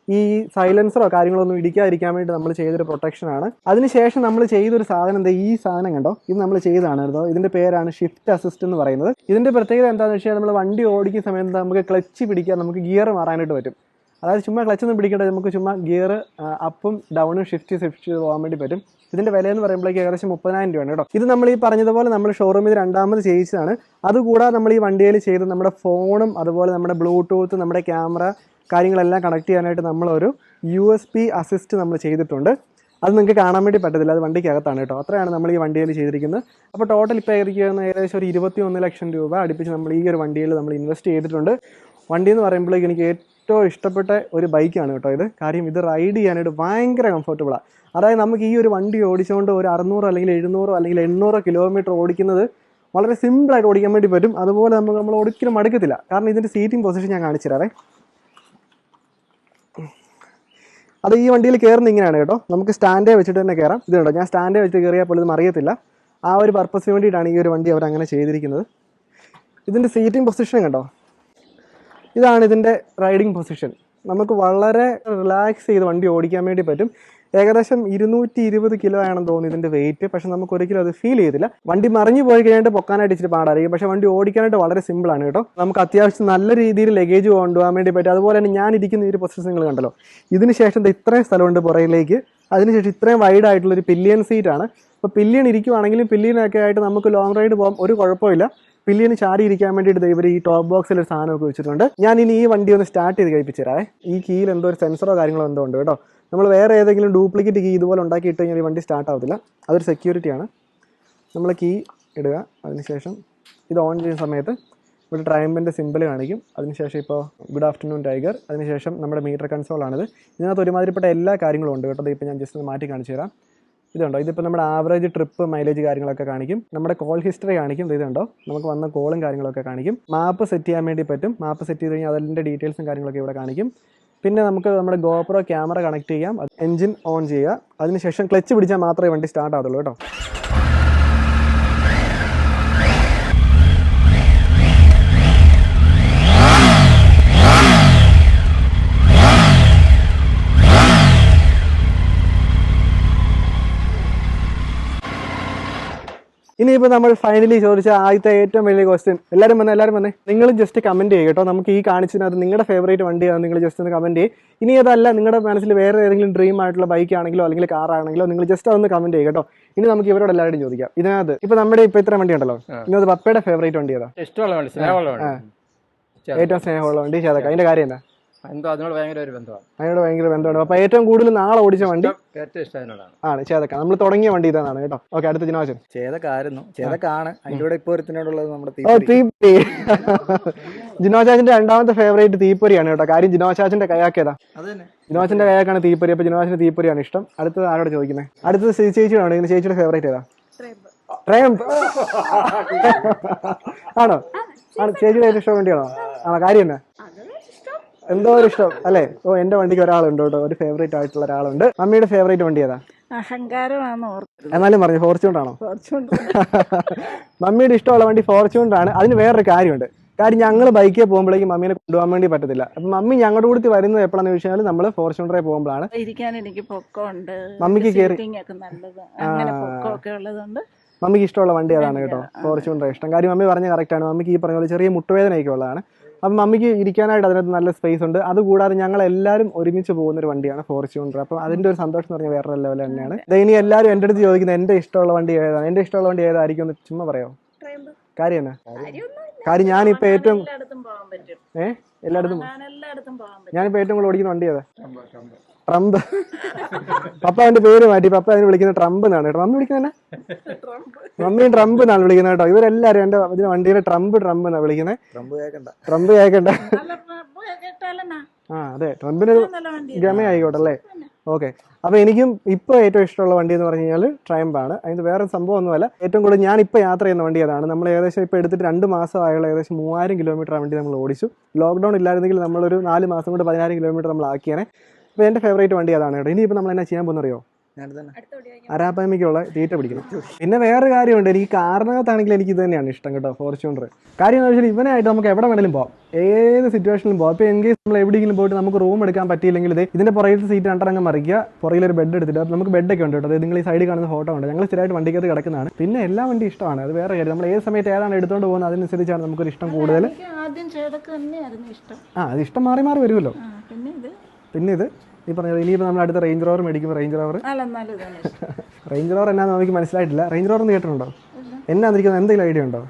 ഈ സൈലൻസറോ കാര്യങ്ങളൊന്നും ഇടിക്കാതിരിക്കാൻ വേണ്ടി നമ്മൾ ചെയ്തൊരു പ്രൊട്ടക്ഷനാണ്. അതിനുശേഷം നമ്മൾ ചെയ്തൊരു സാധനം എന്താ, ഈ സാധനം കണ്ടോ, ഇത് നമ്മൾ ചെയ്തതാണ് കേട്ടോ. ഇതിൻ്റെ പേരാണ് ഷിഫ്റ്റ് അസിസ്റ്റ് എന്ന് പറയുന്നത്. ഇതിൻ്റെ പ്രത്യേകത എന്താണെന്ന് വെച്ചാൽ, നമ്മൾ വണ്ടി ഓടിക്കുന്ന സമയത്ത് നമുക്ക് ക്ലച്ച് പിടിക്കാൻ, നമുക്ക് ഗിയർ മാറാനായിട്ട് പറ്റും. അതായത് ചുമ്മാ ക്ലച്ചൊന്നും പിടിക്കേണ്ട, നമുക്ക് ചുമ്മാ ഗിയർ അപ്പും ഡൗണും ഷിഫ്റ്റ് പോകാൻ വേണ്ടി പറ്റും. ഇതിൻ്റെ വില എന്ന് പറയുമ്പോഴേക്ക് ഏകദേശം 30,000 രൂപയാണ് കേട്ടോ. ഇത് നമ്മൾ ഈ പറഞ്ഞതുപോലെ നമ്മൾ ഷോറൂമിൽ 2ാമത് ചെയ്യിച്ചതാണ്. അതുകൂടാതെ നമ്മൾ ഈ വണ്ടിയിൽ ചെയ്ത് നമ്മുടെ ഫോണും അതുപോലെ നമ്മുടെ ബ്ലൂടൂത്ത്, നമ്മുടെ ക്യാമറ കാര്യങ്ങളെല്ലാം കണക്ട് ചെയ്യാനായിട്ട് നമ്മളൊരു USB അസിസ്റ്റ് നമ്മൾ ചെയ്തിട്ടുണ്ട്. അത് നിങ്ങൾക്ക് കാണാൻ വേണ്ടി പറ്റത്തില്ല, അത് വണ്ടിക്കകത്താണ് കേട്ടോ. അത്രയാണ് നമ്മൾ ഈ വണ്ടിയിൽ ചെയ്തിരിക്കുന്നത്. അപ്പോൾ ടോട്ടൽ ഇപ്പോൾ ഏകദേശം ഒരു 21 ലക്ഷം രൂപ അടുപ്പിച്ച് നമ്മൾ ഈ ഒരു വണ്ടിയിൽ നമ്മൾ ഇൻവെസ്റ്റ് ചെയ്തിട്ടുണ്ട്. വണ്ടി എന്ന് പറയുമ്പോഴേക്ക് എനിക്ക് ഏറ്റവും ഇഷ്ടപ്പെട്ട ഒരു ബൈക്കാണ് കേട്ടോ ഇത്. കാര്യം ഇത് റൈഡ് ചെയ്യാനായിട്ട് ഭയങ്കര കംഫർട്ടബിളാണ്. അതായത് നമുക്ക് ഈ ഒരു വണ്ടി ഓടിച്ചുകൊണ്ട് ഒരു 600 അല്ലെങ്കിൽ 700 അല്ലെങ്കിൽ 800 കിലോമീറ്റർ ഓടിക്കുന്നത് വളരെ സിമ്പിളായിട്ട് ഓടിക്കാൻ വേണ്ടി പറ്റും. അതുപോലെ നമ്മൾ ഒരിക്കലും മടുക്കത്തില്ല. കാരണം ഇതിൻ്റെ സീറ്റിംഗ് പൊസിഷൻ ഞാൻ കാണിച്ചു തരാവേ. അത് ഈ വണ്ടിയിൽ കയറുന്ന ഇങ്ങനെയാണ് കേട്ടോ. നമുക്ക് സ്റ്റാൻഡേ വെച്ചിട്ട് തന്നെ കയറാം. ഇത് കേട്ടോ, ഞാൻ സ്റ്റാൻഡേ വെച്ചിട്ട് കയറിയാൽ പോലും ഇതൊന്നും അറിയത്തില്ല. ആ ഒരു പർപ്പസിന് വേണ്ടിയിട്ടാണ് ഈ ഒരു വണ്ടി അവർ അങ്ങനെ ചെയ്തിരിക്കുന്നത്. ഇതിൻ്റെ സീറ്റിംഗ് പൊസിഷൻ കണ്ടോ, ഇതാണ് ഇതിൻ്റെ റൈഡിങ് പൊസിഷൻ. നമുക്ക് വളരെ റിലാക്സ് ചെയ്ത് വണ്ടി ഓടിക്കാൻ വേണ്ടി പറ്റും. ഏകദേശം 220 കിലോ ആണെന്ന് തോന്നുന്നു ഇതിൻ്റെ വെയിറ്റ്. പക്ഷെ നമുക്ക് ഒരിക്കലും അത് ഫീൽ ചെയ്തില്ല. വണ്ടി മറിഞ്ഞു പോയി കഴിഞ്ഞിട്ട് പൊക്കാനായിട്ട് ഇച്ചിരി പാടായിരിക്കും, പക്ഷെ വണ്ടി ഓടിക്കാനായിട്ട് വളരെ സിമ്പിളാണ് കേട്ടോ. നമുക്ക് അത്യാവശ്യം നല്ല രീതിയിൽ ലഗേജ് കൊണ്ടുപോകാൻ വേണ്ടി പറ്റും. അതുപോലെ തന്നെ ഞാൻ ഇരിക്കുന്ന ഈ ഒരു പൊസിഷൻ നിങ്ങൾ കണ്ടല്ലോ, ഇതിന് ശേഷം ഇത്രയും സ്ഥലമുണ്ട് പുറയിലേക്ക്. അതിനുശേഷം ഇത്രയും വൈഡ് ആയിട്ടുള്ളൊരു പില്ലിയൻ സീറ്റാണ്. അപ്പോൾ പില്ലിയൻ ഇരിക്കുവാണെങ്കിലും പില്ലിയനൊക്കെ ആയിട്ട് നമുക്ക് ലോങ് റൈഡ് പോകാം, ഒരു കുഴപ്പമില്ല. പില്ലിയന് ചാടി ഇരിക്കാൻ വേണ്ടിയിട്ട് ഇവർ ഈ ടോപ്പ് ബോക്സിൽ ഒരു സാധനമൊക്കെ വെച്ചിട്ടുണ്ട്. ഞാൻ ഇനി ഈ വണ്ടി ഒന്ന് സ്റ്റാർട്ട് ചെയ്ത് കഴിപ്പിച്ചു തരാവേ. ഈ കീയിൽ എന്തോ ഒരു സെൻസറോ കാര്യങ്ങളോ എന്തോ ഉണ്ട് കേട്ടോ. നമ്മൾ വേറെ ഏതെങ്കിലും ഡ്യൂപ്ലിക്കേറ്റ് കീ ഇതുപോലെ ഉണ്ടാക്കി ഇട്ട് കഴിഞ്ഞാൽ ഈ വണ്ടി സ്റ്റാർട്ട് ആവത്തില്ല. അതൊരു സെക്യൂരിറ്റിയാണ്. നമ്മൾ കീ ഇടുക, അതിനുശേഷം ഇത് ഓൺ ചെയ്യുന്ന സമയത്ത് ഇവിടെ ട്രയംബിൻ്റെ സിമ്പിൾ കാണിക്കും. അതിനുശേഷം ഇപ്പോൾ ഗുഡ് ആഫ്റ്റർനൂൺ ടൈഗർ, അതിനുശേഷം നമ്മുടെ മീറ്റർ കൺസോളാണിത്. ഇതിനകത്ത് ഒരുമാതിരിപ്പെട്ട എല്ലാ കാര്യങ്ങളും ഉണ്ട് കേട്ടോ. ഇപ്പോൾ ഞാൻ ജസ്റ്റ് ഒന്ന് മാറ്റി കാണിച്ചു തരാം. ഇതുണ്ടോ, ഇതിപ്പോൾ നമ്മുടെ ആവറേജ് ട്രിപ്പ് മൈലേജ് കാര്യങ്ങളൊക്കെ കാണിക്കും. നമ്മുടെ കോൾ ഹിസ്റ്ററി കാണിക്കും. ഇതുണ്ടോ, നമുക്ക് വന്ന കോളും കാര്യങ്ങളൊക്കെ കാണിക്കും. മാപ്പ് സെറ്റ് ചെയ്യാൻ വേണ്ടി പറ്റും. മാപ്പ് സെറ്റ് ചെയ്ത് കഴിഞ്ഞാൽ അതിൻ്റെ ഡീറ്റെയിൽസും കാര്യങ്ങളൊക്കെ ഇവിടെ കാണിക്കും. പിന്നെ നമുക്ക് നമ്മുടെ ഗോപ്രോ ക്യാമറ കണക്ട് ചെയ്യാം. എൻജിൻ ഓൺ ചെയ്യുക, അതിനുശേഷം ക്ലച്ച് പിടിച്ചാൽ മാത്രമേ വണ്ടി സ്റ്റാർട്ട് ആവുള്ളൂ കേട്ടോ. ഇനിയിപ്പോൾ നമ്മൾ ഫൈനലി ചോദിച്ച ആദ്യത്തെ ഏറ്റവും വലിയ ക്വസ്റ്റ്യൻ, എല്ലാവരും വന്നേ നിങ്ങൾ ജസ്റ്റ് കമൻറ്റ് ചെയ്യുക കേട്ടോ. നമുക്ക് ഈ കാണിച്ചതിനകത്ത് നിങ്ങളുടെ ഫേവറേറ്റ് വണ്ടിയാണ്, നിങ്ങൾ ജസ്റ്റ് ഒന്ന് കമൻറ്റ് ചെയ്യും. ഇനി അതല്ല നിങ്ങളുടെ മനസ്സിൽ വേറെ ഏതെങ്കിലും ഡ്രീം ആയിട്ടുള്ള ബൈക്ക് ആണെങ്കിലോ അല്ലെങ്കിൽ കാർ ആണെങ്കിലോ നിങ്ങൾ ജസ്റ്റ് അതൊന്ന് കമൻറ്റ് ചെയ്യുക കേട്ടോ. ഇനി നമുക്ക് ഇവരോട് എല്ലാവരും ചോദിക്കാം. ഇതിനകത്ത് ഇപ്പോൾ നമ്മുടെ ഇപ്പോൾ ഇത്ര വണ്ടി ഉണ്ടല്ലോ, ഇതിനകത്ത് പപ്പയുടെ ഫേവറേറ്റ് വണ്ടി ഏതാ? ഏറ്റവും സ്നേഹമുള്ള വണ്ടി ചേതക്ക. അതിന്റെ കാര്യം എന്നാ? അതിനോട് ഭയങ്കര ബന്ധമാണ്. അപ്പൊ ഏറ്റവും കൂടുതൽ നാളെ ഓടിച്ച വണ്ടി ഏറ്റവും ഇഷ്ടം ആണ് ചേതക്ക. നമ്മൾ തുടങ്ങിയ വണ്ടി ഇതാണ് കേട്ടോ. ഓക്കെ, അടുത്ത ജിനോജൻ. ചേതക്കായിരുന്നു, ചേതക്കാണ്. അതിന്റെ കൂടെ ഇപ്പോൾ ഒരുത്തിനോടുള്ളത് നമ്മുടെ തീപ്പൊരി. ജിനോചാച്ചിന്റെ രണ്ടാമത്തെ ഫേവറേറ്റ് തീപ്പൊരിയാണ് കേട്ടോ. കാര്യം ജിനോചാച്ചിന്റെ കയാക്ക് ഏതാ? ജിനോച്ചിന്റെ കയാക്കാണ് തീപ്പൊരി. അപ്പൊ ജിനോച്ചിന്റെ തീപ്പൊരിയാണ് ഇഷ്ടം. അടുത്തത് ആരോട് ചോദിക്കുന്നത്? അടുത്തത് ചേച്ചിയാണ്. ഇങ്ങനെ ചേച്ചിയുടെ ഫേവറേറ്റ് ഏതാ? ട്രയംഫ് ആണോ? ആണ് ചേച്ചിയുടെ ഏറ്റവും ഇഷ്ടം വണ്ടിയാണോ? ആണോ? കാര്യം എന്നാ? എന്തോ ഒരു ഇഷ്ടം അല്ലേ? ഓ, എന്റെ വണ്ടിക്ക് ഒരാളുണ്ട് കേട്ടോ, ഒരു ഫേവറേറ്റ് ആയിട്ടുള്ള ഒരാളുണ്ട്. മമ്മിയുടെ ഫേവറേറ്റ് വണ്ടി ഏതാ? എന്നാലും പറഞ്ഞു ഫോർച്യൂണറാണോ? മമ്മിയുടെ ഇഷ്ടമുള്ള വണ്ടി ഫോർച്യൂണറാണ്. അതിന് വേറൊരു കാര്യമുണ്ട്. കാര്യം ഞങ്ങൾ ബൈക്കിൽ പോകുമ്പോഴേക്കും മമ്മീനെ കൊണ്ടുപോകാൻ വേണ്ടി പറ്റത്തില്ല. അപ്പം മമ്മി ഞങ്ങളുടെ കൂടെ വരുന്നത് എപ്പോഴാണെന്ന് ചോദിച്ചാൽ നമ്മൾ ഫോർച്യൂണറെ പോകുമ്പോഴാണ്. മമ്മിക്ക് കയറി മമ്മിക്ക് ഇഷ്ടമുള്ള വണ്ടി അതാണ് കേട്ടോ, ഫോർച്യൂണറെ ഇഷ്ടം. കാര്യം മമ്മി പറഞ്ഞ കറക്റ്റാണ്. മമ്മിക്ക് ഈ പറഞ്ഞ പോലെ ചെറിയ മുട്ടുവേദനയൊക്കെ ഉള്ളതാണ്. അപ്പം മമ്മിക്ക് ഇരിക്കാനായിട്ട് അതിനകത്ത് നല്ല സ്പേസ് ഉണ്ട്. അതുകൂടാതെ ഞങ്ങൾ എല്ലാവരും ഒരുമിച്ച് പോകുന്ന ഒരു വണ്ടിയാണ് ഫോർച്യൂണർ. അപ്പം അതിന്റെ ഒരു സന്തോഷം എന്ന് പറഞ്ഞാൽ വേറെ ലെവൽ തന്നെയാണ്. ഇനി എല്ലാവരും എൻ്റെ അടുത്ത് ചോദിക്കുന്നത് എന്റെ ഇഷ്ടമുള്ള വണ്ടി ഏതാണ്, എന്റെ ഇഷ്ടമുള്ള വണ്ടി ഏതായിരിക്കും എന്ന് ചുമ്മാ പറയാമോ? കാര്യം എന്നാ? കാര്യം ഞാനിപ്പോ ഏറ്റവും എല്ലായിടത്തും ഞാനിപ്പോ ഏറ്റവും കൂടുതൽ ഓടിക്കുന്ന വണ്ടി ഏതാ? ട്രംപ്. പപ്പ അതിന്റെ പേര് മാറ്റി, പപ്പ അതിന് വിളിക്കുന്നത് ട്രംപ് എന്നാണ് കേട്ടോ. മമ്മി വിളിക്കുന്നത് മമ്മിയും ട്രംപ് എന്നാണ് വിളിക്കുന്നത് കേട്ടോ. ഇവരെല്ലാരും എന്റെ ഇതിന് വണ്ടിയിലെ ട്രംപ് എന്നാണ് വിളിക്കുന്നത്. ട്രംപ് കേൾക്കണ്ട. ആ അതെ, ട്രംപിനൊരു ഗമ ആയിക്കോട്ടെ അല്ലേ? ഓക്കെ. അപ്പൊ എനിക്കും ഇപ്പൊ ഏറ്റവും ഇഷ്ടമുള്ള വണ്ടി എന്ന് പറഞ്ഞു കഴിഞ്ഞാൽ ട്രയംപാണ്. അതിന് വേറെ സംഭവം ഒന്നുമല്ല. ഏറ്റവും കൂടുതൽ ഞാൻ ഇപ്പൊ യാത്ര ചെയ്യുന്ന വണ്ടി അതാണ്. നമ്മൾ ഏകദേശം ഇപ്പൊ എടുത്തിട്ട് 2 മാസം ആയുള്ള ഏകദേശം 3000 കിലോമീറ്റർ വണ്ടി നമ്മൾ ഓടിച്ചു. ലോക്ക്ഡൌൺ ഇല്ലായിരുന്നെങ്കിൽ നമ്മളൊരു 4 മാസം കൊണ്ട് 10000 കിലോമീറ്റർ നമ്മൾ ആക്കിയാണ്. അപ്പോൾ എൻ്റെ ഫേവറേറ്റ് വണ്ടി അതാണ് കേട്ടോ. ഇനിയിപ്പോൾ നമ്മൾ എന്നാ ചെയ്യാൻ പോകുന്നറിയോ? അരാപ്പായ്മയ്ക്കുള്ള തീറ്റ പിടിക്കണം. പിന്നെ വേറൊരു കാര്യമുണ്ട്, എനിക്ക് കാറിനകത്താണെങ്കിൽ എനിക്ക് ഇത് തന്നെയാണ് ഇഷ്ടം കേട്ടോ, ഫോർച്യൂണർ. കാര്യം എന്ന് വെച്ചാൽ ഇവനായിട്ട് നമുക്ക് എവിടെ വേണമെങ്കിലും പോകാം, ഏത് സിറ്റുവേഷനിലും പോകാം. ഇപ്പോൾ എൻകേസ് നമ്മൾ എവിടെയെങ്കിലും പോയിട്ട് നമുക്ക് റൂം എടുക്കാൻ പറ്റിയില്ലെങ്കിൽ ഇതിന്റെ പുറകിലത്തെ സീറ്റ് രണ്ടരങ്ങ് മറിക്കുക, പുറകിലൊരു ബെഡ് എടുത്തിട്ട് നമുക്ക് ബെഡൊക്കെ ഉണ്ട് കേട്ടോ. നിങ്ങൾ ഈ സൈഡിൽ കാണുന്ന ഫോട്ടോ ഉണ്ട്. ഞങ്ങൾ സ്ഥിരമായിട്ട് വണ്ടിക്കകത്ത് കിടക്കുന്നതാണ്. പിന്നെ എല്ലാ വണ്ടി ഇഷ്ടമാണ്, അത് വേറെ കാര്യം. നമ്മൾ ഏത് സമയത്ത് ഏതാണ് എടുത്തുകൊണ്ട് പോകുന്നത് അതിനനുസരിച്ചാണ് നമുക്കൊരു ഇഷ്ടം കൂടുതൽ. അത് ഇഷ്ടം മാറി മാറി വരുമല്ലോ. പിന്നെ ഇത് ഈ പറഞ്ഞത് ഇനിയിപ്പോൾ നമ്മൾ അടുത്ത റേഞ്ച് റോവർ മേടിക്കുമ്പോൾ റേഞ്ച് റോവർ എന്നാന്ന് നമുക്ക് മനസ്സിലായിട്ടില്ല. റേഞ്ച് റോവർ കേട്ടിട്ടുണ്ടോ? എന്നാന്നിരിക്കുന്നത് എന്തെങ്കിലും ഐഡിയ ഉണ്ടോ?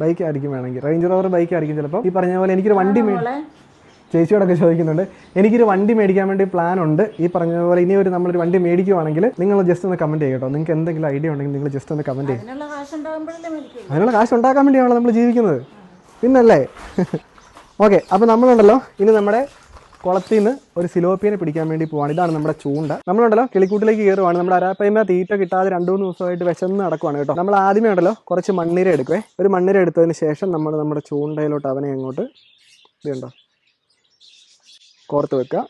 ബൈക്ക് ആയിരിക്കും വേണമെങ്കിൽ റേഞ്ച് റോവർ ബൈക്ക് ആയിരിക്കും ചിലപ്പോൾ. ഈ പറഞ്ഞ പോലെ എനിക്കൊരു വണ്ടി ചേച്ചിയോടൊക്കെ ചോദിക്കുന്നുണ്ട്. എനിക്കൊരു വണ്ടി മേടിക്കാൻ വേണ്ടി പ്ലാൻ ഉണ്ട്. ഈ പറഞ്ഞ പോലെ ഇനി നമ്മളൊരു വണ്ടി മേടിക്കുവാണെങ്കിൽ നിങ്ങൾ ജസ്റ്റ് ഒന്ന് കമന്റ് ചെയ്യുക കേട്ടോ. നിങ്ങൾക്ക് എന്തെങ്കിലും ഐഡിയ ഉണ്ടെങ്കിൽ നിങ്ങൾ ജസ്റ്റ് ഒന്ന് കമന്റ് ചെയ്യും. അതിനുള്ള കാശ് ഉണ്ടാക്കാൻ വേണ്ടിയാണല്ലോ നമ്മൾ ജീവിക്കുന്നത്, പിന്നല്ലേ? ഓക്കെ, അപ്പോൾ നമ്മളുണ്ടല്ലോ ഇനി നമ്മുടെ കുളത്തിൽ നിന്ന് ഒരു സിലോപ്പിയനെ പിടിക്കാൻ വേണ്ടി പോവാണ്. ഇതാണ് നമ്മുടെ ചൂണ്ട. നമ്മളുണ്ടല്ലോ കിളിക്കൂട്ടിലേക്ക് കയറുവാണ്. നമ്മുടെ അരാപ്പയ്മ തീറ്റ കിട്ടാതെ 2-3 ദിവസമായിട്ട് വിശന്ന് നടക്കുവാണ് കേട്ടോ. നമ്മൾ ആദ്യമേ ഉണ്ടല്ലോ കുറച്ച് മണ്ണിര എടുക്കുവേ. ഒരു മണ്ണിര എടുത്തതിന് ശേഷം നമ്മൾ നമ്മുടെ ചൂണ്ടയിലോട്ട് അവനെ അങ്ങോട്ട് ഇതുണ്ടോ കോർത്ത് വെക്കുക.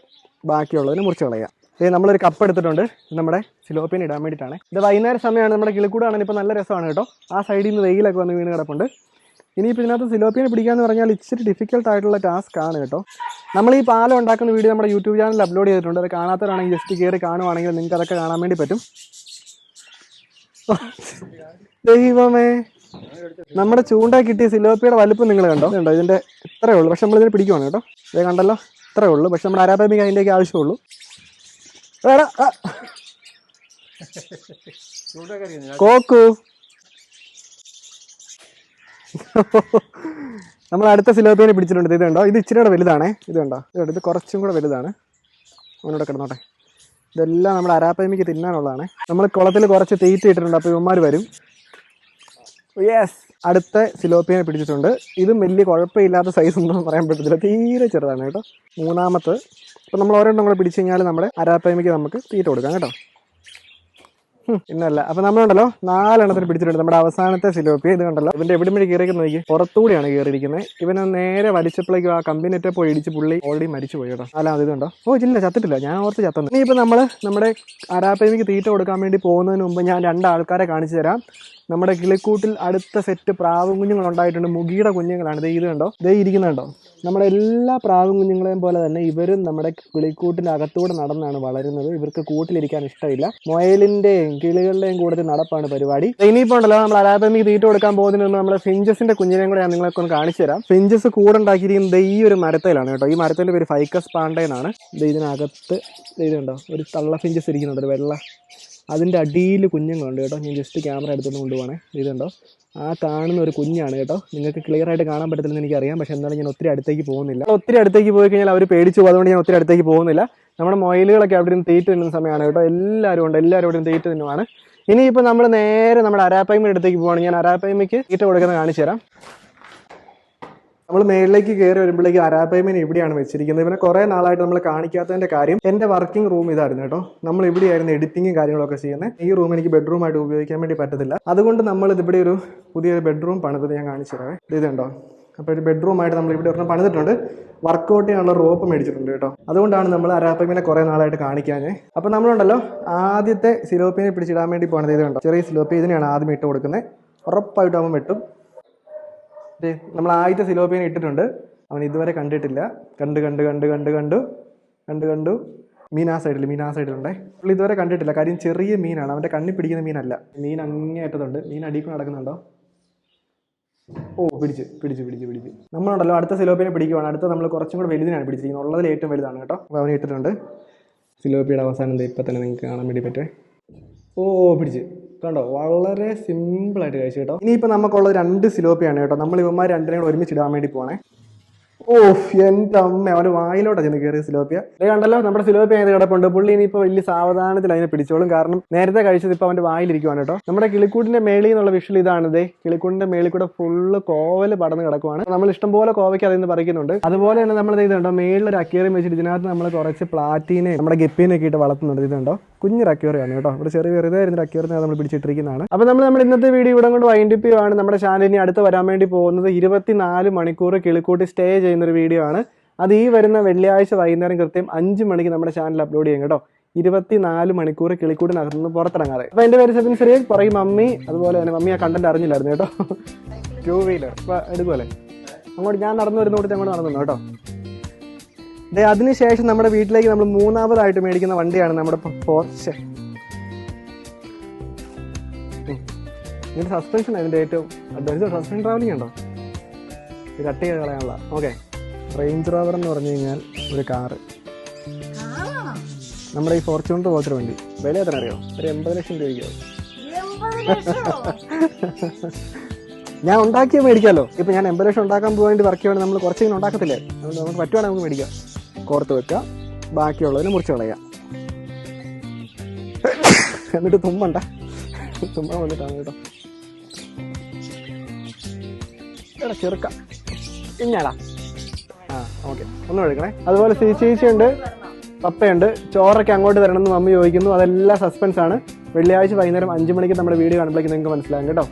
ബാക്കിയുള്ളതിന് മുറിച്ച് കളയാം. നമ്മളൊരു കപ്പ് എടുത്തിട്ടുണ്ട്, നമ്മുടെ സിലോപ്പിയൻ ഇടാൻ വേണ്ടിയിട്ടാണ്. ഇത് വൈകുന്നേരം സമയമാണ്, നമ്മുടെ കിളിക്കൂടാണ്. ഇപ്പോൾ നല്ല രസമാണ് കേട്ടോ. ആ സൈഡിൽ നിന്ന് വെയിലൊക്കെ വന്ന് വീണ് കിടപ്പുണ്ട്. ഇനിയിപ്പോൾ ഇതിനകത്ത് സിലോപ്പിയനെ പിടിക്കാന്ന് പറഞ്ഞാൽ ഇച്ചിരി ഡിഫിക്കൽട്ട് ആയിട്ടുള്ള ടാസ്ക് ആണ് കേട്ടോ. നമ്മൾ ഈ പാലം ഉണ്ടാക്കുന്ന വീഡിയോ നമ്മുടെ യൂട്യൂബ് ചാനലിൽ അപ്ലോഡ് ചെയ്തിട്ടുണ്ട്. അത് കാണാത്തവരാണെങ്കിൽ ജസ്റ്റ് കയറി കാണുവാണെങ്കിൽ നിങ്ങൾക്ക് അതൊക്കെ കാണാൻ വേണ്ടി പറ്റും. ദൈവമേ, നമ്മുടെ ചൂണ്ട കിട്ടിയ സിലോപ്പിയുടെ വലുപ്പം നിങ്ങൾ കണ്ടോ? ഇതിൻ്റെ ഇത്രയേ ഉള്ളൂ. പക്ഷെ നമ്മളിതിനെ പിടിക്കുവാണ് കേട്ടോ. ഇത് കണ്ടല്ലോ, ഇത്രയേ ഉള്ളൂ. പക്ഷെ നമ്മുടെ അരാപ്പമിക്ക് അതിൻ്റെയൊക്കെ ആവശ്യമുള്ളൂ. കോക്കു, നമ്മൾ അടുത്ത സിലോപ്പിയനെ പിടിച്ചിട്ടുണ്ട്. ഇത് കണ്ടോ, ഇത് ഇച്ചിരി കൂടെ വലുതാണേ. ഇത് കണ്ടോ, ഇത് കുറച്ചും കൂടെ വലുതാണ്. അവനോട് കിടന്നോട്ടെ. ഇതെല്ലാം നമ്മുടെ അരാപ്പമിക്ക് തിന്നാനുള്ളതാണ്. നമ്മൾ കുളത്തിൽ കുറച്ച് തീറ്റ ഇട്ടിട്ടുണ്ട്, അപ്പോൾ ഇവന്മാർ വരും. യെസ്, അടുത്ത സിലോപ്പിയനെ പിടിച്ചിട്ടുണ്ട്. ഇതും വലിയ കുഴപ്പമില്ലാത്ത സൈസ് ഒന്നും പറയാൻ പറ്റത്തില്ല, തീരെ ചെറുതാണ് കേട്ടോ. മൂന്നാമത്തെ. അപ്പോൾ നമ്മൾ ഓരോന്നും കൂടെ പിടിച്ചു കഴിഞ്ഞാൽ നമ്മുടെ അരാപ്പമിക്ക് നമുക്ക് തീറ്റ കൊടുക്കാം കേട്ടോ. പിന്നല്ല. അപ്പോൾ നമ്മളുണ്ടല്ലോ 4 എണ്ണത്തിന് പിടിച്ചിട്ടുണ്ട്. നമ്മുടെ അവസാനത്തെ സിലോപ്പിയ ഇത് കണ്ടല്ലോ. ഇവന്റെ എവിടെ വഴി കയറിയിരിക്കുന്ന നോക്കി, പുറത്തൂടെയാണ് കയറിയിരിക്കുന്നത്. ഇവനെ നേരെ വലിച്ചപ്പോഴേക്കും ആ കമ്പിനെറ്റെ പോയി ഇടിച്ച് പുള്ളി ഓൾറെഡി മരിച്ചു പോയി കേട്ടോ. അല്ല, ഇത് കണ്ടോ. ഓ ഇല്ല, ചത്തിട്ടില്ല, ഞാൻ ഓർത്ത് ചത്തന്നു. ഇനിയിപ്പോൾ നമ്മൾ നമ്മുടെ അരാപ്പമിക്ക് തീറ്റ കൊടുക്കാൻ വേണ്ടി പോകുന്നതിന് മുമ്പ് ഞാൻ 2 ആൾക്കാരെ കാണിച്ചു തരാം. നമ്മുടെ കിളിക്കൂട്ടിൽ അടുത്ത സെറ്റ് പ്രാവും കുഞ്ഞുങ്ങൾ ഉണ്ടായിട്ടുണ്ട്. മുഗിയുടെ കുഞ്ഞുങ്ങളാണ്. ഇത് കണ്ടോ, ഇതേ ഇരിക്കുന്നുണ്ടോ. നമ്മുടെ എല്ലാ പ്രാവും കുഞ്ഞുങ്ങളെയും പോലെ തന്നെ ഇവരും നമ്മുടെ കിളിക്കൂട്ടിൻ്റെ അകത്തൂടെ നടന്നാണ് വളരുന്നത്. ഇവർക്ക് കൂട്ടിലിരിക്കാൻ ഇഷ്ടമില്ല. മൊയലിൻ്റെയും കിളികളുടെയും കൂടെ നടപ്പാണ് പരിപാടി. ഇനിയിപ്പോൾ ഉണ്ടല്ലോ, നമ്മൾ അരാപ്പമിക്ക് തീറ്റ കൊടുക്കാൻ പോകുന്നതിന് മുമ്പ് നമ്മുടെ ഫിഞ്ചസിന്റെ കുഞ്ഞിനെയും കൂടെ ഞാൻ നിങ്ങൾക്ക് ഒന്ന് കാണിച്ചു തരാം. ഫിഞ്ചസ് കൂടുണ്ടാക്കിയിരിക്കുന്നത് ഈ ഒരു മരത്തിലാണ് കേട്ടോ. ഈ മരത്തിന്റെ പേര് ഫൈക്കസ് പാണ്ഡേ എന്നാണ്. ഇതിനകത്ത് ഇത് കണ്ടോ, ഒരു തള്ള ഫിഞ്ചസ് ഇരിക്കുന്നുണ്ട്, ഒരു വെള്ള. അതിൻ്റെ അടിയിൽ കുഞ്ഞുങ്ങളുണ്ട് കേട്ടോ. ഞാൻ ജസ്റ്റ് ക്യാമറ എടുത്തുകൊണ്ട് കൊണ്ടുപോകണേ. ഇതുണ്ടോ, ആ കാണുന്ന ഒരു കുഞ്ഞാണ് കേട്ടോ. നിങ്ങൾക്ക് ക്ലിയർ ആയിട്ട് കാണാൻ പറ്റത്തില്ലെന്ന് എനിക്കറിയാം. പക്ഷെ എന്നാലും ഞാൻ ഒത്തിരി അടുത്തേക്ക് പോകുന്നില്ല. ഒത്തിരി അടുത്തേക്ക് പോയി കഴിഞ്ഞാൽ അവർ പേടിച്ചു പോകും. അതുകൊണ്ട് ഞാൻ ഒത്തിരി അടുത്തേക്ക് പോകുന്നില്ല. നമ്മുടെ മൊയിലുകളൊക്കെ അവിടെ നിന്ന് തീറ്റ തിന്നുന്ന സമയമാണ് കേട്ടോ. എല്ലാവരും ഉണ്ട്, എല്ലാവരും അവിടെ നിന്ന് തീറ്റ തിന്നുവാണ്. ഇനിയിപ്പോൾ നമ്മൾ നേരെ നമ്മുടെ അരാപ്പയ്മയുടെ അടുത്തേക്ക് പോവാണ്. ഞാൻ അരാപ്പയ്മയ്ക്ക് തീറ്റ കൊടുക്കുന്നത് കാണിച്ചു തരാം. നമ്മൾ മേളിലേക്ക് കയറി വരുമ്പോഴേക്ക് അരാപ്പയ്മനെ ഇവിടെയാണ് വെച്ചിരിക്കുന്നത്. ഇവനെ കുറേ നാളായിട്ട് നമ്മൾ കാണിക്കാത്തതിന്റെ കാര്യം, എൻ്റെ വർക്കിംഗ് റൂം ഇതായിരുന്നു കേട്ടോ. നമ്മൾ ഇവിടെയായിരുന്നു എഡിറ്റിങ്ങും കാര്യങ്ങളൊക്കെ ചെയ്യുന്നത്. ഈ റൂം എനിക്ക് ബെഡ്റൂമായിട്ട് ഉപയോഗിക്കാൻ വേണ്ടി പറ്റത്തില്ല. അതുകൊണ്ട് നമ്മൾ ഇതിവിടെ ഒരു പുതിയൊരു ബെഡ്റൂം പണിത് ഞാൻ കാണിച്ചു തരാവേ. ഇതുണ്ടോ, അപ്പോൾ ഒരു ബെഡ്റൂമായിട്ട് നമ്മൾ ഇവിടെ ഒരെണ്ണം പണിതിട്ടുണ്ട്. വർക്കൗട്ട് ചെയ്യാനുള്ള റോപ്പ് മേടിച്ചിട്ടുണ്ട് കേട്ടോ. അതുകൊണ്ടാണ് നമ്മൾ അരാപ്പയ്മനെ കുറേ നാളായിട്ട് കാണിക്കാഞ്ഞേ. അപ്പോൾ നമ്മളുണ്ടല്ലോ ആദ്യത്തെ സിലോപ്പിനെ പിടിച്ചിടാൻ വേണ്ടി പോകുന്നത്. ഇത് കണ്ടോ, ചെറിയ സിലോപ്പി. ഇതിനെയാണ് ആദ്യം ഇട്ട് കൊടുക്കുന്നത്. ഉറപ്പായിട്ടും അവൻ വെട്ടും. നമ്മൾ ആദ്യത്തെ സിലോപ്പിയനെ ഇട്ടിട്ടുണ്ട്. അവൻ ഇതുവരെ കണ്ടിട്ടില്ല. കണ്ടു. മീൻ ആ സൈഡിലുണ്ടേ. പുള്ളി ഇതുവരെ കണ്ടിട്ടില്ല. കാര്യം ചെറിയ മീനാണ്, അവൻ്റെ കണ്ണിൽ പിടിക്കുന്ന മീനല്ല. മീൻ അങ്ങേറ്റത്തുണ്ട്. മീൻ അടിയിൽ നടക്കുന്നുണ്ടോ? ഓ, പിടിച്ച്. നമ്മളുണ്ടല്ലോ അടുത്ത സിലോപ്പിനെ പിടിക്കുവാണ്. അടുത്ത നമ്മൾ കുറച്ചും കൂടെ വലുതിനാണ് പിടിച്ചിരിക്കുന്നത്. ഉള്ളതിൽ ഏറ്റവും വലുതാണ് കേട്ടോ. അപ്പോൾ അവനെ ഇട്ടിട്ടുണ്ട്. സിലോപ്പിയുടെ അവസാനം ഇപ്പം തന്നെ നിങ്ങൾക്ക് കാണാൻ വേണ്ടി പറ്റുമേ. ഓ, പിടിച്ച് കണ്ടോ, വളരെ സിമ്പിളായിട്ട് കഴിച്ചു കേട്ടോ. ഇനിയിപ്പോൾ നമുക്കുള്ളത് 2 സിലോപ്പിയാണ് കേട്ടോ. നമ്മൾ ഇവന്മാർ 2 കൂടെ ഒരുമിച്ചിടാൻ വേണ്ടി പോകണേ. ഓ എൻ്റെ അമ്മ, അവൻ്റെ വായിലോട്ടാണ് ചെന്ന് കയറിയ സിലോപ്പിയ. ഇത് കണ്ടല്ലോ, നമ്മുടെ സിലോപ്പിയ ഇത് കിടപ്പുണ്ട്. പുള്ളി ഇനിയിപ്പോൾ വലിയ സാവധാനത്തിൽ അതിനെ പിടിച്ചോളും. കാരണം നേരത്തെ കഴിച്ചത് ഇപ്പോൾ അവൻ്റെ വായിലിരിക്കുവാണ് കേട്ടോ. നമ്മുടെ കിളിക്കൂട്ടിൻ്റെ മേളിൽ നിന്നുള്ള വിഷ്വൽ ഇതാണിതേ. കിളിക്കൂട്ടിൻ്റെ മേളിൽ കൂടെ ഫുള്ള് കോവല് പടന്ന് കിടക്കുവാണ്. നമ്മൾ ഇഷ്ടംപോലെ കോവയ്ക്ക് അതിൽ നിന്ന് പറിക്കുന്നുണ്ട്. അതുപോലെ തന്നെ നമ്മൾ ഇത് കണ്ടോ, മേളിലൊരു അക്വേറിയം വെച്ചിട്ട് ഇതിനകത്ത് നമ്മൾ കുറച്ച് പ്ലാറ്റീനെ നമ്മുടെ ഗപ്പീനൊക്കെ ഇട്ട് വളർത്തുന്നുണ്ട്. ഇത് കണ്ടോ, കുഞ്ഞൊരു അക്വേറിയാണ് കേട്ടോ. ഇവിടെ ചെറിയ വെറുതെ അക്വേറിയം നമ്മൾ പിടിച്ചിട്ടിരിക്കുന്നതാണ്. അപ്പോൾ നമ്മൾ ഇന്നത്തെ വീഡിയോ ഇവിടെ കൊണ്ട് വൈൻഡപ്പ് ചെയ്യുവാണ്. നമ്മുടെ ചാനലിന് അടുത്ത് വരാൻ വേണ്ടി പോകുന്നത് 24 മണിക്കൂർ കിളിക്കൂട്ടി സ്റ്റേ ചെയ്യുന്നൊരു വീഡിയോ ആണ്. അത് ഈ വരുന്ന വെള്ളിയാഴ്ച വൈകുന്നേരം കൃത്യം 5 മണിക്ക് നമ്മുടെ ചാനൽ അപ്ലോഡ് ചെയ്യും കേട്ടോ. 24 മണിക്കൂർ കിളിക്കൂടിനകത്ത് നിന്ന് പുറത്തിറങ്ങാതെ. അപ്പോൾ എൻ്റെ പേര് സെബിൻ സിറിയൽ, പറയും മമ്മി. അതുപോലെ തന്നെ മമ്മി ആ കണ്ടന്റ് അറിഞ്ഞില്ലായിരുന്നു കേട്ടോ. 2 വീലർ ഇപ്പോൾ എടുക്കുമല്ലേ, അങ്ങോട്ട് ഞാൻ നടന്നു വരുന്ന കൂട്ടി അങ്ങോട്ട് നടന്നു കേട്ടോ. അതിനുശേഷം നമ്മുടെ വീട്ടിലേക്ക് നമ്മൾ 3ാമതായിട്ട് മേടിക്കുന്ന വണ്ടിയാണ് നമ്മുടെ പോർഷെ. ഇതിന്റെ സസ്പെൻഷൻ അതിന്റെ ഏറ്റവും അഡ്വാൻസ്. സസ്പെൻഷൻ ട്രാവലിംഗ് ഉണ്ടോ, ഇത് കട്ട് ചെയ്ത് കളയാനുള്ള. ഓക്കെ, റേഞ്ച് റോവർ എന്ന് പറഞ്ഞു കഴിഞ്ഞാൽ ഒരു കാറ്. നമ്മുടെ ഈ ഫോർച്യൂണർ പോലത്തെ വണ്ടി വില എത്ര അറിയോ? ഒരു 80 ലക്ഷം രൂപയ്ക്കോ. ഞാൻ ഉണ്ടാക്കിയ മേടിക്കാമല്ലോ. ഇപ്പൊ ഞാൻ 80 ലക്ഷം ഉണ്ടാക്കാൻ പോകാൻ വർക്ക് ചെയ്യുവാണെങ്കിൽ നമ്മൾ കുറച്ചിങ്ങനെ ഉണ്ടാക്കത്തില്ലേ, അതുകൊണ്ട് നമുക്ക് പറ്റുവാണെങ്കിൽ നമുക്ക് മേടിക്കാം. കോർത്ത് വെക്കുക, ബാക്കിയുള്ളതിന് മുറിച്ച് കളയാം. എന്നിട്ട് തുമ്മണ്ട, തുമ്മാൻ വന്നിട്ടാണ് കേട്ടോ. എടാ ചെറുക്ക ഇഞ്ഞാടാ. ആ ഓക്കെ, ഒന്നും എടുക്കണേ. അതുപോലെ ചേച്ചിയുണ്ട്, പപ്പയുണ്ട്. ചോറൊക്കെ അങ്ങോട്ട് വരണം എന്ന് മമ്മി ചോദിക്കുന്നു. അതെല്ലാം സസ്പെൻസ് ആണ്. വെള്ളിയാഴ്ച വൈകുന്നേരം 5 മണിക്ക് നമ്മുടെ വീഡിയോ കാണുമ്പോഴേക്കും നിങ്ങൾക്ക് മനസ്സിലാകും കേട്ടോ.